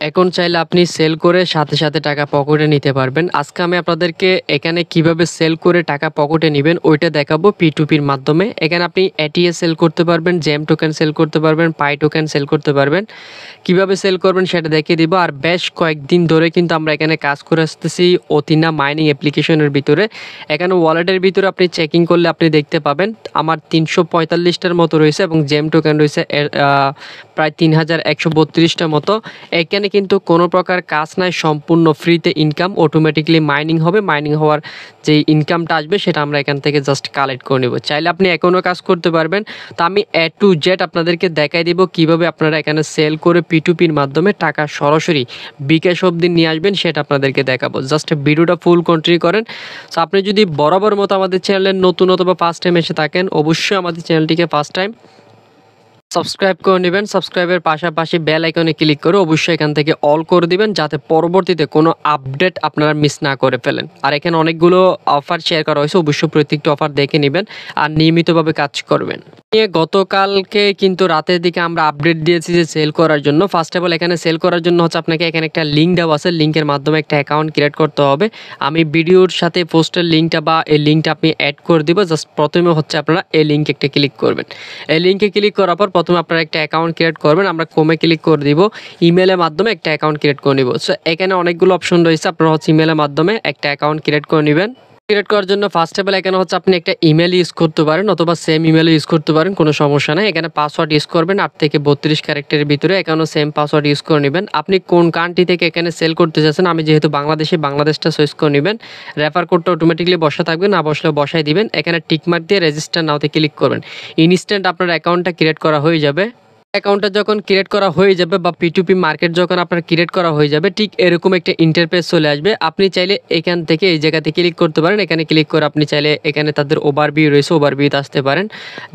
এখন চাইলে আপনি সেল করে সাথে, সাথে টাকা পকেটে নিতে পারবেন। আজকে আমি আপনাদেরকে এখানে কিভাবে সেল করে টাকা পকেটে নিবেন ওইটা দেখাবো P2P-র মাধ্যমে। এখানে আপনি ATS সেল করতে পারবেন, জেম টোকেন সেল করতে পারবেন, পাই টোকেন সেল করতে পারবেন। কিভাবে সেল করবেন সেটা দেখিয়ে দিব। আর বেশ কয়েকদিন ধরে কিন্তু আমরা এখানে কাজ করে আসতেছি অতিনা মাইনিং অ্যাপ্লিকেশনের ভিতরে। এখানে ওয়ালেটের ভিতরে আপনি চেকিং করলে আপনি দেখতে পাবেন আমার ৩৪৫টার মতো রয়েছে এবং জেম টোকেন রয়েছে প্রায় ৩১৩২টার মতো। এখানে কিন্তু কোনো প্রকার কাজ নাই, সম্পূর্ণ ফ্রিতে ইনকাম অটোমেটিকলি মাইনিং হবে। মাইনিং হওয়ার যে ইনকামটা আসবে সেটা আমরা এখান থেকে জাস্ট কালেক্ট করে নেব। চাইলে আপনি এখনও কাজ করতে পারবেন। তো আমি A to Z আপনাদেরকে দেখাই দিব কীভাবে আপনারা এখানে সেল করে P2P-র মাধ্যমে টাকা সরাসরি বিকাশ অবধি নিয়ে আসবেন সেটা আপনাদেরকে দেখাবো। জাস্ট ভিডিওটা ফুল কন্টিনিউ করেন। সো আপনি যদি বরাবর মতো আমাদের চ্যানেলে নতুন অথবা ফার্স্ট টাইম এসে থাকেন অবশ্যই আমাদের চ্যানেলটিকে ফার্স্ট টাইম সাবস্ক্রাইব করে নেবেন। সাবস্ক্রাইবের পাশাপাশি বেল আইকনে ক্লিক করে অবশ্যই এখান থেকে অল করে দিবেন যাতে পরবর্তীতে কোনো আপডেট আপনারা মিস না করে ফেলেন। আর এখানে অনেকগুলো অফার শেয়ার করা হয়েছে, অবশ্যই প্রত্যেকটা অফার দেখে নেবেন আর নিয়মিতভাবে কাজ করবেন। গতকালকে কিন্তু রাতের দিকে আমরা আপডেট দিয়েছি যে সেল করার জন্য। ফার্স্ট অফ অল এখানে সেল করার জন্য হচ্ছে আপনাকে এখানে একটা লিঙ্ক দেওয়া আছে, লিঙ্কের মাধ্যমে একটা অ্যাকাউন্ট ক্রিয়েট করতে হবে। আমি ভিডিওর সাথে পোস্টের লিঙ্কটা বা এই লিঙ্কটা আপনি অ্যাড করে দিব। জাস্ট প্রথমে হচ্ছে আপনারা এই লিঙ্কে একটা ক্লিক করবেন। এই লিঙ্কে ক্লিক করার পর প্রথমে আপনারা একটা অ্যাকাউন্ট ক্রিয়েট করবেন। আমরা কমে ক্লিক করে দিব, ইমেলের মাধ্যমে একটা অ্যাকাউন্ট ক্রিয়েট করে নিব। সো এখানে অনেকগুলো অপশন রয়েছে, আপনারা হচ্ছে ইমেলের মাধ্যমে একটা অ্যাকাউন্ট ক্রিয়েট করে নেবেন। ক্রিয়েট করার জন্য ফার্স্ট অফ অল এখানে হচ্ছে আপনি একটা ইমেল ইউজ করতে পারেন অথবা সেম ইমেল ইউজ করতে পারেন, কোনো সমস্যা নেই। এখানে পাসওয়ার্ড ইউজ করবেন 8 থেকে 32 ক্যারেক্টারের ভিতরে। এখানেও সেম পাসওয়ার্ড ইউজ করে নেবেন। আপনি কোন কান্ট্রি থেকে এখানে সেল করতে চাচ্ছেন, আমি যেহেতু বাংলাদেশটা চয়েস করে নেবেন। রেফার কোডটা অটোমেটিকলি বসা থাকবে, না বসলে বসাই দিবেন। এখানে টিকমার্ক দিয়ে রেজিস্টার নাওতে ক্লিক করবেন। ইনস্ট্যান্ট আপনার অ্যাকাউন্টটা ক্রিয়েট করা হয়ে যাবে। অ্যাকাউন্টটা যখন ক্রিয়েট করা হয়ে যাবে বা P2P মার্কেট যখন আপনার ক্রিয়েট করা হয়ে যাবে, ঠিক এরকম একটা ইন্টারফেস চলে আসবে। আপনি চাইলে এখান থেকে এই জায়গাতে ক্লিক করতে পারেন। এখানে ক্লিক করে আপনি চাইলে এখানে তাদের ওভারভিউ রয়েছে, ওভারভিউতে আসতে পারেন।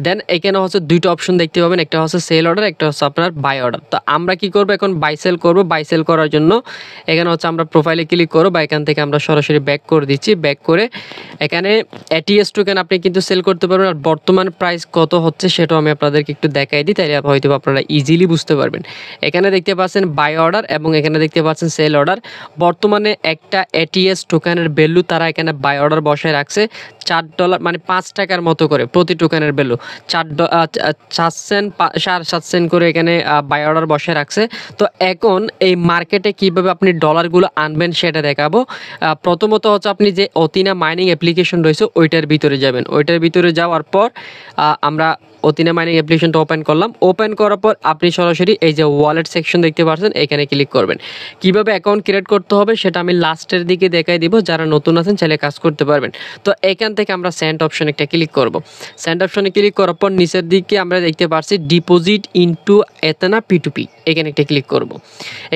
দেন এখানে হচ্ছে দুইটা অপশন দেখতে পাবেন, একটা হচ্ছে সেল অর্ডার, একটা হচ্ছে আপনার বাই অর্ডার। তো আমরা কি করব, এখন বাই সেল করব। বাই সেল করার জন্য এখানে হচ্ছে আমরা প্রোফাইলে ক্লিক করব বা এখান থেকে আমরা সরাসরি ব্যাক করে দিচ্ছি। ব্যাক করে এখানে ATS টোকেন আপনি কিন্তু সেল করতে পারবেন। আর বর্তমান প্রাইস কত হচ্ছে সেটাও আমি আপনাদেরকে একটু দেখাই দিই, তাইলে হয়তো আপনারা ইজিলি বুঝতে পারবেন। এখানে দেখতে পাচ্ছেন বাই অর্ডার এবং এখানে দেখতে পাচ্ছেন সেল অর্ডার। বর্তমানে একটা ATS টোকেনের ভ্যালু তারা এখানে বাই অর্ডার বসায় রাখছে $4, মানে 5 টাকার মতো করে প্রতি টোকেনের ভ্যালু। 4 সেন্ট 7.5 সেন্ট করে এখানে বাই অর্ডার বসায় রাখছে। তো এখন এই মার্কেটে কিভাবে আপনি ডলারগুলো আনবেন সেটা দেখাবো। প্রথমত হচ্ছে আপনি যে অতিনা মাইনিং অ্যাপ্লিকেশন রয়েছে ওইটার ভিতরে যাবেন। ওইটার ভিতরে যাওয়ার পর আমরা অতিনা মাইনিং অ্যাপ্লিকেশনটা ওপেন করলাম। ওপেন করার পর আপনি সরাসরি এই যে ওয়ালেট সেকশন দেখতে পাচ্ছেন, এখানে ক্লিক করবেন। কিভাবে অ্যাকাউন্ট ক্রিয়েট করতে হবে সেটা আমি লাস্টের দিকে দেখাই দিব, যারা নতুন আছেন চাইলে কাজ করতে পারবেন। তো এখান থেকে আমরা সেন্ড অপশন একটা ক্লিক করব। সেন্ড অপশনে ক্লিক করার পর নিচের দিকে আমরা দেখতে পাচ্ছি ডিপোজিট ইনটু এথানা P2P, এখানে একটা ক্লিক করব।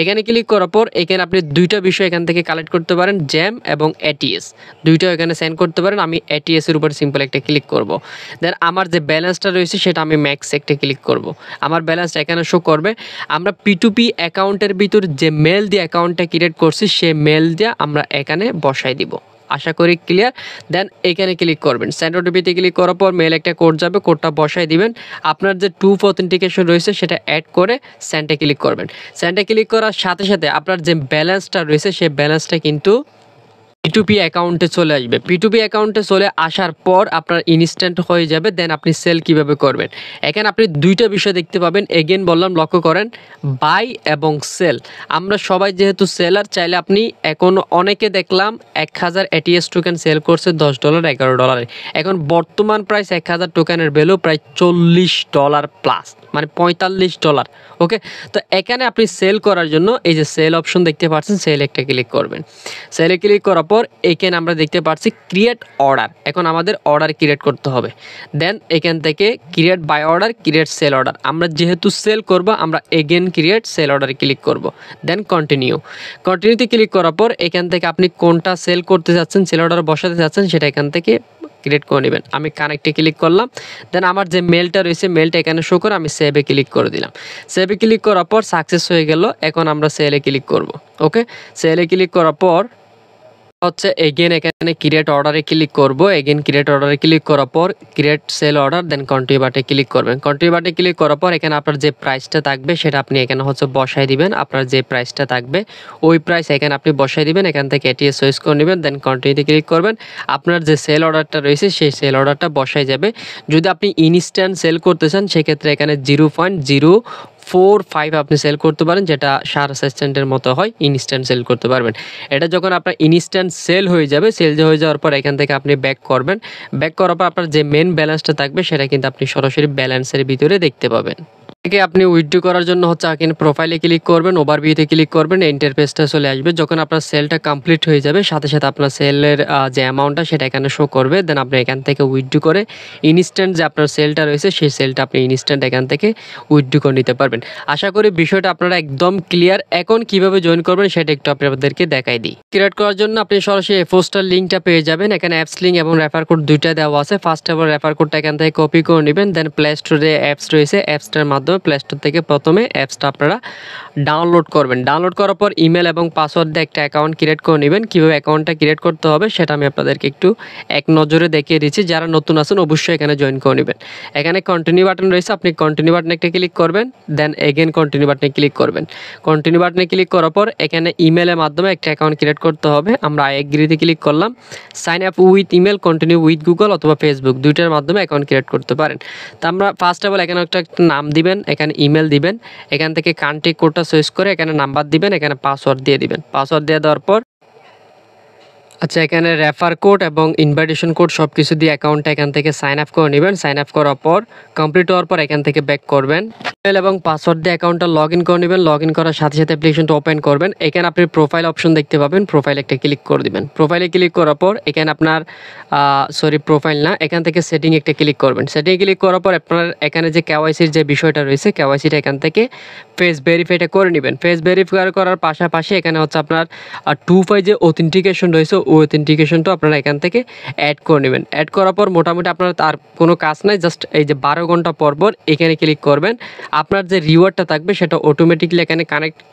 এখানে ক্লিক করার পর এখানে আপনি দুইটা বিষয় এখান থেকে কালেক্ট করতে পারেন, জ্যাম এবং ATS, দুইটাও এখানে সেন্ড করতে পারেন। আমি ATS এর উপর সিম্পল একটা ক্লিক করব। দেন আমার যে ব্যালেন্সটা রয়েছে সেটা আমি ম্যাক্স একটা ক্লিক করব। আমার ব্যালেন্স এখানে শো করবে। আমরা P2P অ্যাকাউন্টের ভিতর যে মেল দিয়ে অ্যাকাউন্টটা ক্রিয়েট করছি সেই মেল দিয়ে আমরা এখানে বসাই দিব। আশা করি ক্লিয়ার। দেন এখানে ক্লিক করবেন। সেন্ড ওটিপিতে ক্লিক করার পর মেল একটা কোড যাবে, কোডটা বসাই দিবেন। আপনার যে 2 অথেন্টিকেশন রয়েছে সেটা অ্যাড করে সেন্ডে ক্লিক করবেন। সেন্ডে ক্লিক করার সাথে সাথে আপনার যে ব্যালেন্সটা রয়েছে সেই ব্যালেন্সটা কিন্তু P2P অ্যাকাউন্টে চলে আসবে। P2P অ্যাকাউন্টে চলে আসার পর আপনার ইনস্ট্যান্ট হয়ে যাবে। দেন আপনি সেল কিভাবে করবেন, এখানে আপনি দুইটা বিষয় দেখতে পাবেন। এগেন বললাম, লক্ষ্য করেন, বাই এবং সেল। আমরা সবাই যেহেতু সেলার, চাইলে আপনি এখন অনেকে দেখলাম 1000 ATS টোকেন সেল করছে $10 $11। এখন বর্তমান প্রাইস 1000 টোকেনের ভ্যালু প্রায় $40 প্লাস, মানে $45। ওকে, তো এখানে আপনি সেল করার জন্য এই যে সেল অপশন দেখতে পাচ্ছেন, সেল একটা ক্লিক করবেন। সেলে ক্লিক করার পর এখানে আমরা দেখতে পাচ্ছি ক্রিয়েট অর্ডার। এখন আমাদের অর্ডার ক্রিয়েট করতে হবে। দেন এখান থেকে create buy order, create sell order. আমরা যেহেতু সেল করব আমরা again create sell order click করব। দেন কন্টিনিউতে ক্লিক করার পর এখান থেকে আপনি কোনটা সেল করতে যাচ্ছেন, সেল অর্ডার বসাতে যাচ্ছেন সেটা এখান থেকে ক্রিয়েট করে নেবেন। আমি কানেক্টে ক্লিক করলাম। দেন আমার যে মেলটা রয়েছে মেলটা এখানে শো করে আমি সেভে ক্লিক করে দিলাম। সেভে ক্লিক করার পর সাকসেস হয়ে গেল। এখন আমরা সেলে ক্লিক করব। ওকে, সেলে ক্লিক করার পর হচ্ছে এগেন এখানে ক্রিয়েট অর্ডারে ক্লিক করব। এগেন ক্রিয়েট অর্ডারে ক্লিক করার পর create sell order, then continue বাটনে ক্লিক করবেন। কন্টিনিউ বাটনে ক্লিক করার পর এখানে আপনার যে প্রাইসটা থাকবে সেটা আপনি এখানে হচ্ছে বসাই দিবেন। আপনার যে প্রাইসটা থাকবে ওই প্রাইস এখানে আপনি বসাই দিবেন। এখান থেকে এটিএস চয়েস করে নেবেন, দেন কন্টিনিউতে ক্লিক করবেন। আপনার যে সেল অর্ডারটা রয়েছে সেই সেল অর্ডারটা বসাই যাবে। যদি আপনি ইনস্ট্যান্ট সেল করতে চান সেক্ষেত্রে এখানে 0.045 আপনি সেল করতে পারেন, যেটা সার অ্যাসিস্ট্যান্টের মতো হয়, ইনস্ট্যান্ট সেল করতে পারবেন। এটা যখন আপনার ইনস্ট্যান্ট সেল হয়ে যাবে, সেল হয়ে যাওয়ার পর এখান থেকে আপনি ব্যাক করবেন। ব্যাক করার পর আপনার যে মেন ব্যালেন্সটা থাকবে সেটা কিন্তু আপনি সরাসরি ব্যালেন্সের ভিতরে দেখতে পাবেন। থেকে আপনি উইথড্র করার জন্য হচ্ছে এখানে প্রোফাইলে ক্লিক করবেন, ওভারভিউতে ক্লিক করবেন, ইন্টারফেসটা চলে আসবে। যখন আপনার সেলটা কমপ্লিট হয়ে যাবে সাথে সাথে আপনার সেলের যে অ্যামাউন্টটা সেটা এখানে শো করবে। দেন আপনি এখান থেকে উইথড্র করে ইনস্ট্যান্ট যে আপনার সেলটা রয়েছে সেই সেলটা আপনি ইনস্ট্যান্ট এখান থেকে উইথড্র করে নিতে পারবেন। আশা করি বিষয়টা আপনারা একদম ক্লিয়ার। এখন কিভাবে জয়েন করবেন সেটা একটু আপনাদেরকে দেখাই দিই। ক্রিয়েট করার জন্য আপনি সরাসরি পোস্টার লিঙ্কটা পেয়ে যাবেন। এখানে অ্যাপস লিঙ্ক এবং রেফার কোড দুইটা দেওয়া আছে। ফার্স্ট এবার রেফার কোডটা এখান থেকে কপি করে নেবেন। দেন প্লে স্টোরে অ্যাপস রয়েছে, অ্যাপসটার মাধ্যমে প্লে স্টোর থেকে প্রথমে অ্যাপসটা আপনারা ডাউনলোড করবেন। ডাউনলোড করার পর ইমেল এবং পাসওয়ার্ড দিয়ে একটা অ্যাকাউন্ট ক্রিয়েট করে নেবেন। কীভাবে অ্যাকাউন্টটা ক্রিয়েট করতে হবে সেটা আমি আপনাদেরকে একটু এক নজরে দেখিয়ে দিচ্ছি। যারা নতুন আছেন অবশ্যই এখানে জয়েন করে নেবেন। এখানে কন্টিনিউ বাটন রয়েছে, আপনি কন্টিনিউ বাটনে একটা ক্লিক করবেন, দেন এগেন কন্টিনিউ বাটনে ক্লিক করবেন। কন্টিনিউ বাটনে ক্লিক করার পর এখানে ইমেলের মাধ্যমে একটা অ্যাকাউন্ট ক্রিয়েট করতে হবে। আমরা আই এগ্রিতে ক্লিক করলাম। Sign up with email, continue with Google অথবা ফেসবুক, দুইটার মাধ্যমে অ্যাকাউন্ট ক্রিয়েট করতে পারেন। তো আমরা ফার্স্ট অফ অল এখানে একটা নাম দিবেন, এখানে ইমেল দিবেন, এখান থেকে কান্ট্রি কোডটা চয়েস করে এখানে নাম্বার দিবেন, এখানে পাসওয়ার্ড দিয়ে দিবেন। পাসওয়ার্ড দিয়ে দেওয়ার পর আচ্ছা এখানে রেফার কোড এবং ইনভাইটেশন কোড সব কিছু দিয়ে অ্যাকাউন্টটা এখান থেকে সাইন আপ করে নেবেন। সাইন আপ করার পর কমপ্লিট হওয়ার পর এখান থেকে ব্যাক করবেন। ইমেল এবং পাসওয়ার্ড দিয়ে অ্যাকাউন্টটা লগ ইন করে নেবেন। লগ ইন করার সাথে সাথে অ্যাপ্লিকেশনটা ওপেন করবেন। এখানে আপনি প্রোফাইল অপশন দেখতে পাবেন, প্রোফাইলে একটা ক্লিক করে দিবেন। প্রোফাইলে ক্লিক করার পর এখানে আপনার প্রোফাইল না, এখান থেকে সেটিং একটা ক্লিক করবেন। সেটিংয়ে ক্লিক করার পর আপনার এখানে যে কেওয়াইসির যে বিষয়টা রয়েছে কেওয়াইসিটা এখান থেকে ফেস ভেরিফাইটা করে নেবেন। ফেস ভেরিফাই করার পাশাপাশি এখানে হচ্ছে আপনার 2FA যে অথেন্টিকেশন রয়েছে ওই অথেন্টিকেশনটা আপনারা এখান থেকে অ্যাড করে নেবেন। অ্যাড করার পর মোটামুটি আপনার তার কোনো কাজ নাই, জাস্ট এই যে 12 ঘন্টা পর পর এখানে ক্লিক করবেন। আপনার যে রিওয়ার্ডটা থাকবে সেটা অটোমেটিকলি এখানে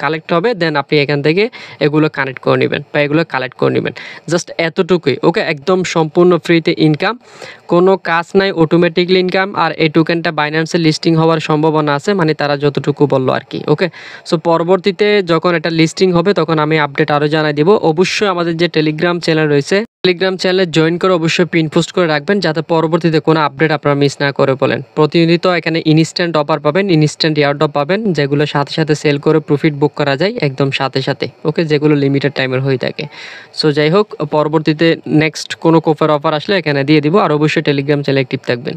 কালেক্ট হবে। দেন আপনি এখান থেকে এগুলো কানেক্ট করে নেবেন বা এগুলো কালেক্ট করে নেবেন। জাস্ট এতটুকুই, ওকে। একদম সম্পূর্ণ ফ্রিতে ইনকাম, কোনো কাজ নাই, অটোমেটিকলি ইনকাম। আর এই টোকেনটা বাইন্যান্সে লিস্টিং হওয়ার সম্ভাবনা আছে, মানে তারা যতটুকু বললো আর কি, ওকে। সো পরবর্তীতে যখন এটা লিস্টিং হবে তখন আমি আপডেট আরও জানাই দেবো। অবশ্যই আমাদের যে টেলিগ্রাম চ্যানেল রয়েছে টেলিগ্রাম চ্যানেলে জয়েন করে অবশ্যই পিন পোস্ট করে রাখবেন যাতে পরবর্তীতে কোনো আপডেট আপনারা মিস না করে বলেন। প্রতিনিয়ত এখানে ইনস্ট্যান্ট অফার পাবেন, ইনস্ট্যান্ট এয়ারড্রপ পাবেন, যেগুলো সাথে সাথে সেল করে প্রফিট বুক করা যায় একদম সাথে সাথে, ওকে, যেগুলো লিমিটেড টাইমের হয়ে থাকে। সো যাই হোক, পরবর্তীতে নেক্সট কোনো কোফার অফার আসলে এখানে দিয়ে দিব। আর অবশ্যই টেলিগ্রাম চ্যানেলে অ্যাক্টিভ থাকবেন।